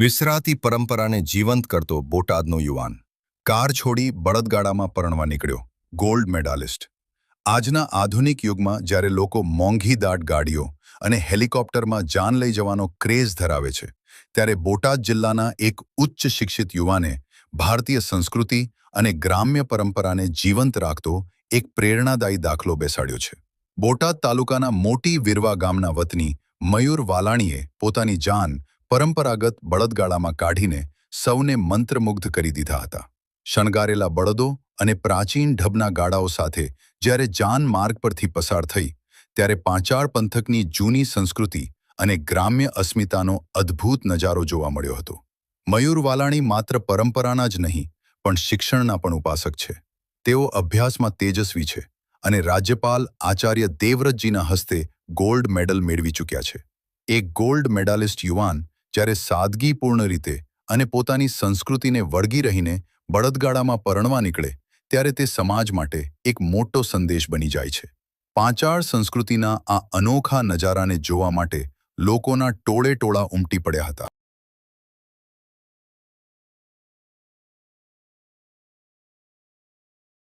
વિસરાતી પરંપરાને જીવંત કરતો બોટાદનો યુવાન કાર છોડી બળદગાડામાં પરણવા નીકળ્યો, ગોલ્ડ મેડાલિસ્ટ. આજના આધુનિક યુગમાં જ્યારે લોકો મોંઘી દાટ ગાડીઓ અને હેલિકોપ્ટરમાં જાન લઈ જવાનો ક્રેઝ ધરાવે છે, ત્યારે બોટાદ જિલ્લાના એક ઉચ્ચ શિક્ષિત યુવાને ભારતીય સંસ્કૃતિ અને ગ્રામ્ય પરંપરાને જીવંત રાખતો એક પ્રેરણાદાયી દાખલો બેસાડ્યો છે. બોટાદ તાલુકાના મોટી વિરવા ગામના વતની મયુર વાલાણીએ પોતાની જાન પરંપરાગત બળદગાડામાં કાઢીને સૌને મંત્રમુગ્ધ કરી દીધા હતા. શણગારેલા બળદો અને પ્રાચીન ઢબના ગાડાઓ સાથે જ્યારે જાન માર્ગ પરથી પસાર થઈ, ત્યારે પાંચાળ પંથકની જૂની સંસ્કૃતિ અને ગ્રામ્ય અસ્મિતાનો અદ્ભુત નજારો જોવા મળ્યો હતો. મયુર વાલાણી માત્ર પરંપરાના જ નહીં પણ શિક્ષણના પણ ઉપાસક છે. તેઓ અભ્યાસમાં તેજસ્વી છે અને રાજ્યપાલ આચાર્ય દેવવ્રતજીના હસ્તે ગોલ્ડ મેડલ મેળવી ચૂક્યા છે. એક ગોલ્ડ મેડાલિસ્ટ યુવાન જ્યારે સાદગીપૂર્ણ રીતે અને પોતાની સંસ્કૃતિને વળગી રહીને બળદગાડામાં પરણવા નીકળે, ત્યારે તે સમાજ માટે એક મોટો સંદેશ બની જાય છે. પાંચાળ સંસ્કૃતિના આ અનોખા નજારાને જોવા માટે લોકોના ટોળે ટોળા ઉમટી પડ્યા હતા.